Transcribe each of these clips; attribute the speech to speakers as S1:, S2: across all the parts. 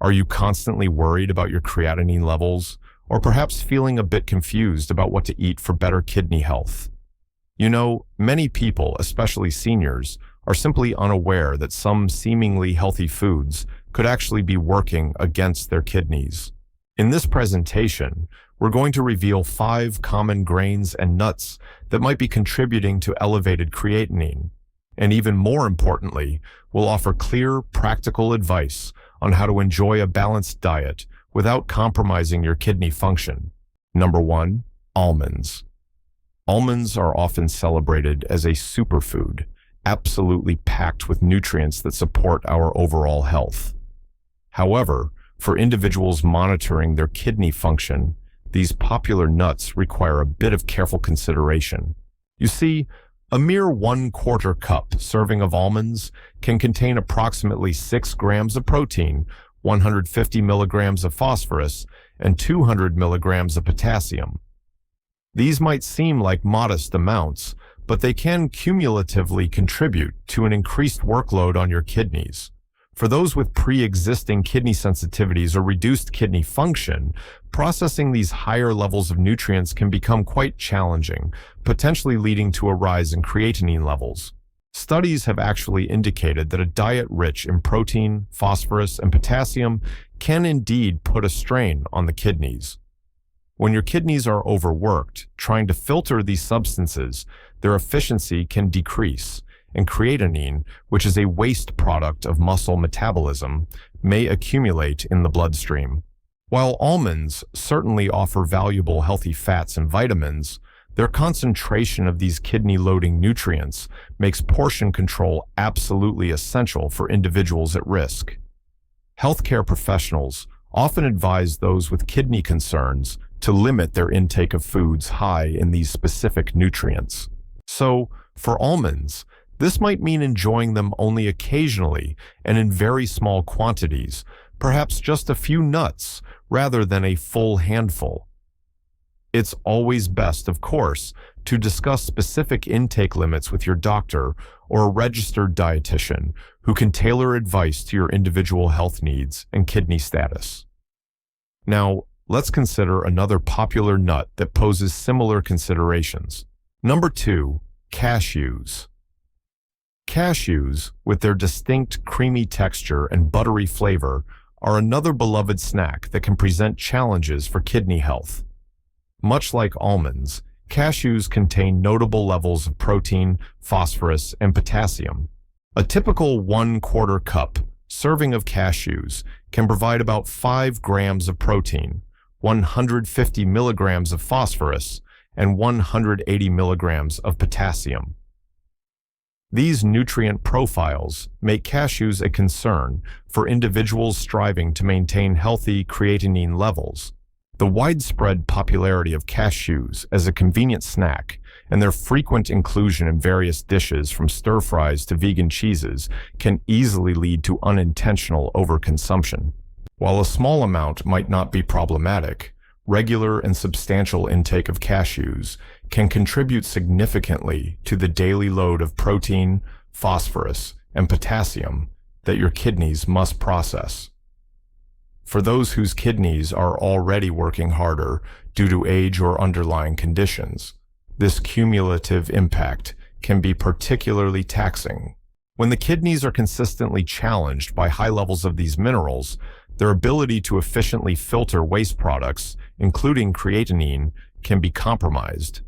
S1: Are you constantly worried about your creatinine levels, or perhaps feeling a bit confused about what to eat for better kidney health? You know, many people, especially seniors, are simply unaware that some seemingly healthy foods could actually be working against their kidneys. In this presentation, we're going to reveal 5 common grains and nuts that might be contributing to elevated creatinine. And even more importantly, we'll offer clear, practical advice on how to enjoy a balanced diet without compromising your kidney function. Number 1, almonds. Almonds are often celebrated as a superfood, absolutely packed with nutrients that support our overall health. However, for individuals monitoring their kidney function, these popular nuts require a bit of careful consideration. You see, a mere 1/4 cup serving of almonds can contain approximately 6 grams of protein, 150 milligrams of phosphorus, and 200 milligrams of potassium. These might seem like modest amounts, but they can cumulatively contribute to an increased workload on your kidneys. For those with pre-existing kidney sensitivities or reduced kidney function, processing these higher levels of nutrients can become quite challenging, potentially leading to a rise in creatinine levels. Studies have actually indicated that a diet rich in protein, phosphorus, and potassium can indeed put a strain on the kidneys. When your kidneys are overworked, trying to filter these substances, their efficiency can decrease, and creatinine, which is a waste product of muscle metabolism, may accumulate in the bloodstream. While almonds certainly offer valuable healthy fats and vitamins, their concentration of these kidney-loading nutrients makes portion control absolutely essential for individuals at risk. Healthcare professionals often advise those with kidney concerns to limit their intake of foods high in these specific nutrients. So, for almonds, this might mean enjoying them only occasionally and in very small quantities, perhaps just a few nuts rather than a full handful. It's always best, of course, to discuss specific intake limits with your doctor or a registered dietitian who can tailor advice to your individual health needs and kidney status. Now, let's consider another popular nut that poses similar considerations. Number 2, cashews. Cashews, with their distinct creamy texture and buttery flavor, are another beloved snack that can present challenges for kidney health. Much like almonds, cashews contain notable levels of protein, phosphorus, and potassium. A typical 1/4 cup serving of cashews can provide about 5 grams of protein, 150 milligrams of phosphorus, and 180 milligrams of potassium. These nutrient profiles make cashews a concern for individuals striving to maintain healthy creatinine levels. The widespread popularity of cashews as a convenient snack and their frequent inclusion in various dishes from stir-fries to vegan cheeses can easily lead to unintentional overconsumption. While a small amount might not be problematic, regular and substantial intake of cashews can contribute significantly to the daily load of protein, phosphorus, and potassium that your kidneys must process. For those whose kidneys are already working harder due to age or underlying conditions, this cumulative impact can be particularly taxing. When the kidneys are consistently challenged by high levels of these minerals, their ability to efficiently filter waste products, including creatinine, can be compromised.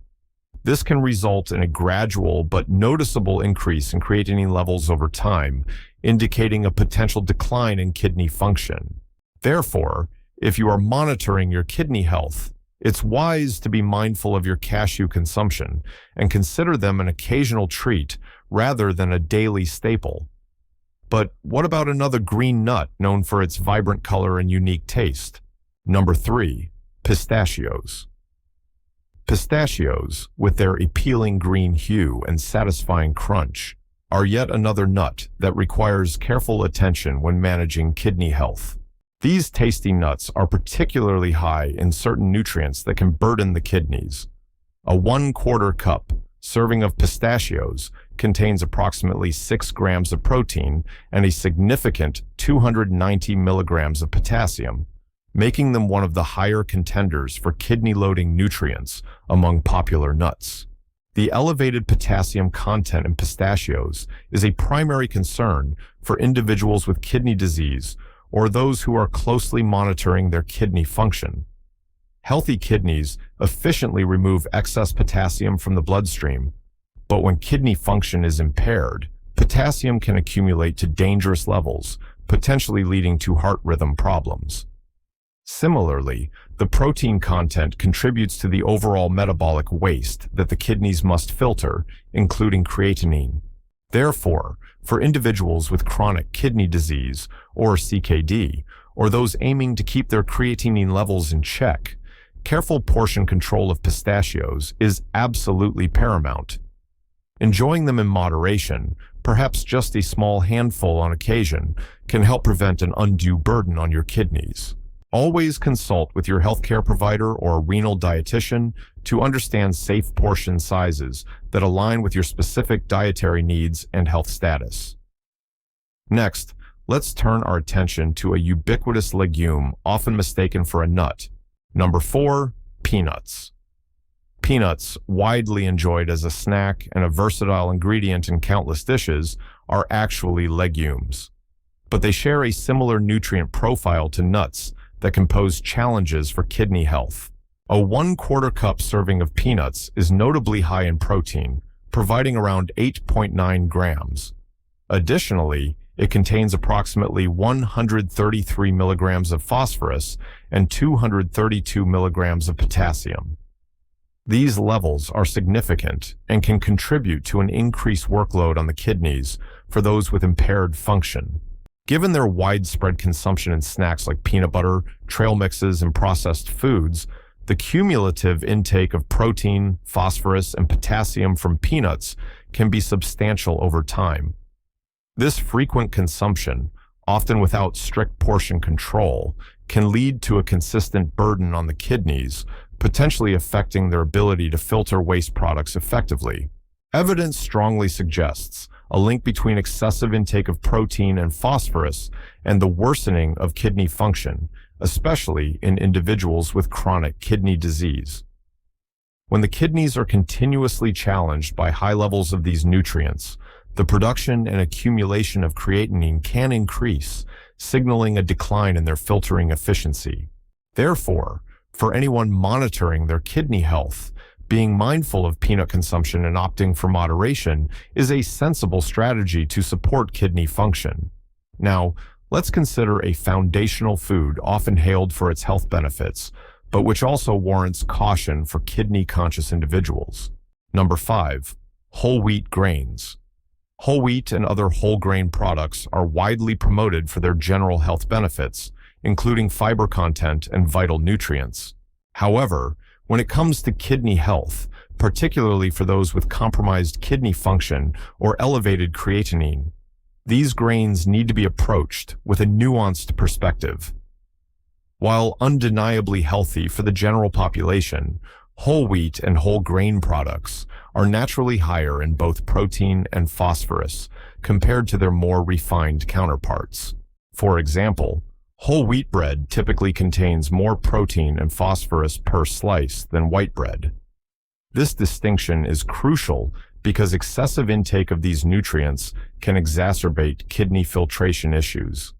S1: This can result in a gradual but noticeable increase in creatinine levels over time, indicating a potential decline in kidney function. Therefore, if you are monitoring your kidney health, it's wise to be mindful of your cashew consumption and consider them an occasional treat rather than a daily staple. But what about another green nut known for its vibrant color and unique taste? Number 3, pistachios. Pistachios, with their appealing green hue and satisfying crunch, are yet another nut that requires careful attention when managing kidney health. These tasty nuts are particularly high in certain nutrients that can burden the kidneys. A 1/4 cup serving of pistachios contains approximately 6 grams of protein and a significant 290 milligrams of potassium, making them one of the higher contenders for kidney-loading nutrients among popular nuts. The elevated potassium content in pistachios is a primary concern for individuals with kidney disease or those who are closely monitoring their kidney function. Healthy kidneys efficiently remove excess potassium from the bloodstream, but when kidney function is impaired, potassium can accumulate to dangerous levels, potentially leading to heart rhythm problems. Similarly, the protein content contributes to the overall metabolic waste that the kidneys must filter, including creatinine. Therefore, for individuals with chronic kidney disease, or CKD, or those aiming to keep their creatinine levels in check, careful portion control of pistachios is absolutely paramount. Enjoying them in moderation, perhaps just a small handful on occasion, can help prevent an undue burden on your kidneys. Always consult with your healthcare provider or renal dietitian to understand safe portion sizes that align with your specific dietary needs and health status. Next, let's turn our attention to a ubiquitous legume often mistaken for a nut. Number 4, peanuts. Peanuts, widely enjoyed as a snack and a versatile ingredient in countless dishes, are actually legumes. But they share a similar nutrient profile to nuts that can pose challenges for kidney health. A 1/4 cup serving of peanuts is notably high in protein, providing around 8.9 grams. Additionally, it contains approximately 133 milligrams of phosphorus and 232 milligrams of potassium. These levels are significant and can contribute to an increased workload on the kidneys for those with impaired function. Given their widespread consumption in snacks like peanut butter, trail mixes, and processed foods, the cumulative intake of protein, phosphorus, and potassium from peanuts can be substantial over time. This frequent consumption, often without strict portion control, can lead to a consistent burden on the kidneys, potentially affecting their ability to filter waste products effectively. Evidence strongly suggests a link between excessive intake of protein and phosphorus and the worsening of kidney function, especially in individuals with chronic kidney disease. When the kidneys are continuously challenged by high levels of these nutrients, the production and accumulation of creatinine can increase, signaling a decline in their filtering efficiency. Therefore, for anyone monitoring their kidney health, being mindful of peanut consumption and opting for moderation is a sensible strategy to support kidney function. Now, let's consider a foundational food often hailed for its health benefits, but which also warrants caution for kidney-conscious individuals. Number 5, whole wheat grains. Whole wheat and other whole grain products are widely promoted for their general health benefits, including fiber content and vital nutrients. However, when it comes to kidney health, particularly for those with compromised kidney function or elevated creatinine, these grains need to be approached with a nuanced perspective. While undeniably healthy for the general population, whole wheat and whole grain products are naturally higher in both protein and phosphorus compared to their more refined counterparts. For example, whole wheat bread typically contains more protein and phosphorus per slice than white bread. This distinction is crucial because excessive intake of these nutrients can exacerbate kidney filtration issues.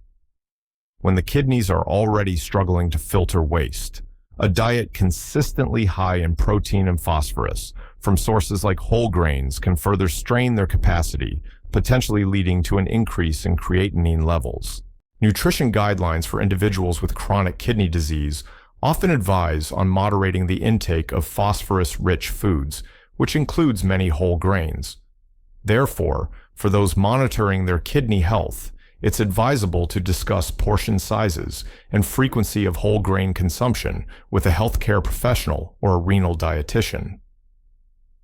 S1: When the kidneys are already struggling to filter waste, a diet consistently high in protein and phosphorus from sources like whole grains can further strain their capacity, potentially leading to an increase in creatinine levels. Nutrition guidelines for individuals with chronic kidney disease often advise on moderating the intake of phosphorus-rich foods, which includes many whole grains. Therefore, for those monitoring their kidney health, it's advisable to discuss portion sizes and frequency of whole grain consumption with a healthcare professional or a renal dietitian.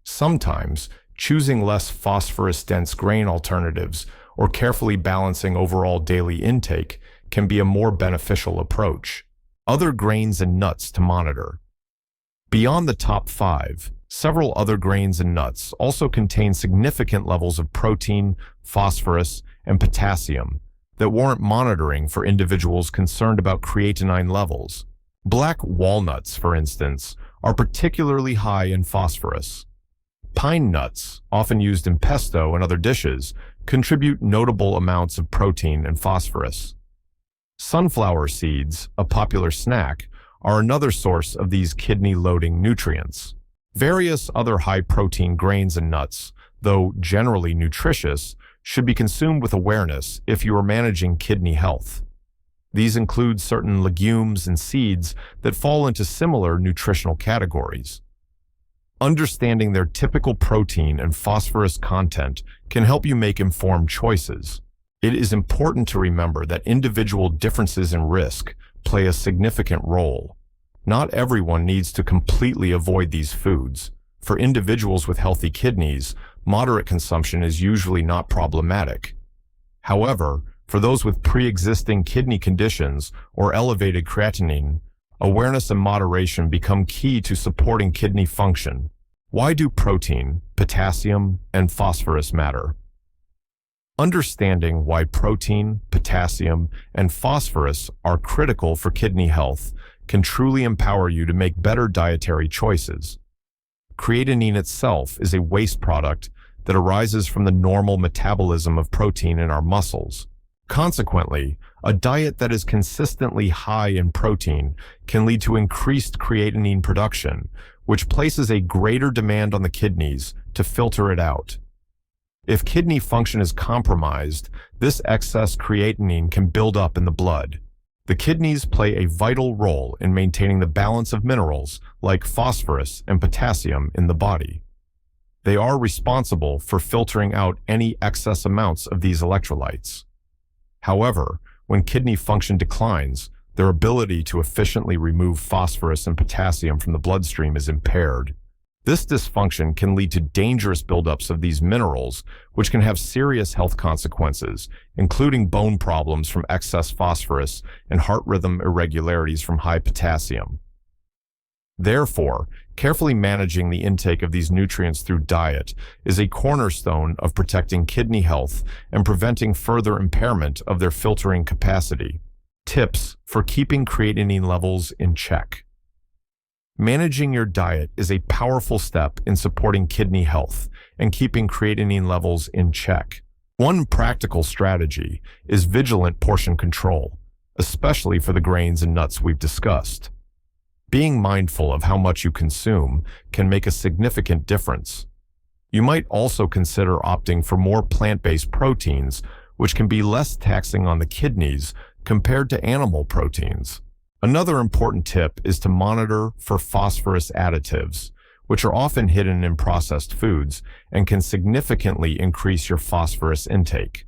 S1: Sometimes, choosing less phosphorus-dense grain alternatives or carefully balancing overall daily intake can be a more beneficial approach. Other grains and nuts to monitor. Beyond the top 5, Several other grains and nuts also contain significant levels of protein, phosphorus, and potassium that warrant monitoring for individuals concerned about creatinine levels. Black walnuts, for instance, are particularly high in phosphorus. Pine nuts, often used in pesto and other dishes, contribute notable amounts of protein and phosphorus. Sunflower seeds, a popular snack, are another source of these kidney-loading nutrients. Various other high-protein grains and nuts, though generally nutritious, should be consumed with awareness if you are managing kidney health. These include certain legumes and seeds that fall into similar nutritional categories. Understanding their typical protein and phosphorus content can help you make informed choices. It is important to remember that individual differences in risk play a significant role. Not everyone needs to completely avoid these foods. For individuals with healthy kidneys, moderate consumption is usually not problematic. However, for those with pre-existing kidney conditions or elevated creatinine, awareness and moderation become key to supporting kidney function. Why do protein, potassium, and phosphorus matter? Understanding why protein, potassium, and phosphorus are critical for kidney health can truly empower you to make better dietary choices. Creatinine itself is a waste product that arises from the normal metabolism of protein in our muscles. Consequently, a diet that is consistently high in protein can lead to increased creatinine production, which places a greater demand on the kidneys to filter it out. If kidney function is compromised, this excess creatinine can build up in the blood. The kidneys play a vital role in maintaining the balance of minerals like phosphorus and potassium in the body. They are responsible for filtering out any excess amounts of these electrolytes. However, when kidney function declines, their ability to efficiently remove phosphorus and potassium from the bloodstream is impaired. This dysfunction can lead to dangerous buildups of these minerals, which can have serious health consequences, including bone problems from excess phosphorus and heart rhythm irregularities from high potassium. Therefore, carefully managing the intake of these nutrients through diet is a cornerstone of protecting kidney health and preventing further impairment of their filtering capacity. Tips for keeping creatinine levels in check. Managing your diet is a powerful step in supporting kidney health and keeping creatinine levels in check. One practical strategy is vigilant portion control, especially for the grains and nuts we've discussed. Being mindful of how much you consume can make a significant difference. You might also consider opting for more plant-based proteins, which can be less taxing on the kidneys compared to animal proteins. Another important tip is to monitor for phosphorus additives, which are often hidden in processed foods and can significantly increase your phosphorus intake.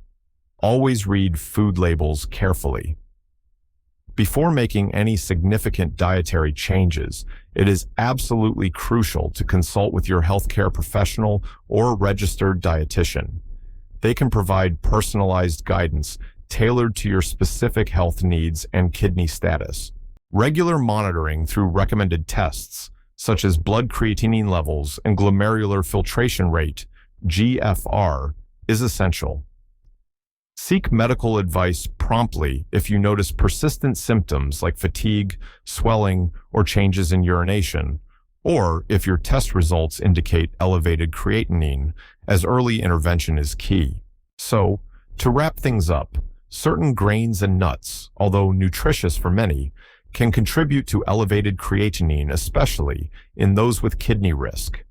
S1: Always read food labels carefully. Before making any significant dietary changes, it is absolutely crucial to consult with your healthcare professional or registered dietitian. They can provide personalized guidance tailored to your specific health needs and kidney status. Regular monitoring through recommended tests, such as blood creatinine levels and glomerular filtration rate, GFR, is essential. Seek medical advice promptly if you notice persistent symptoms like fatigue, swelling, or changes in urination, or if your test results indicate elevated creatinine, as early intervention is key. So, to wrap things up, certain grains and nuts, although nutritious for many, can contribute to elevated creatinine, especially in those with kidney risk.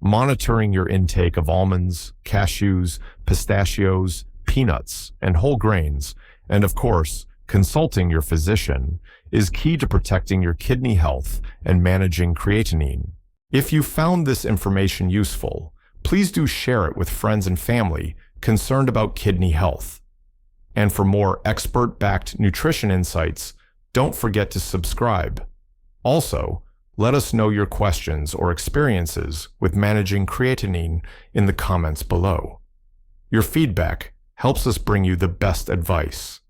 S1: Monitoring your intake of almonds, cashews, pistachios, peanuts, and whole grains, and of course, consulting your physician, is key to protecting your kidney health and managing creatinine. If you found this information useful, please do share it with friends and family concerned about kidney health. And for more expert-backed nutrition insights, don't forget to subscribe. Also, let us know your questions or experiences with managing creatinine in the comments below. Your feedback helps us bring you the best advice.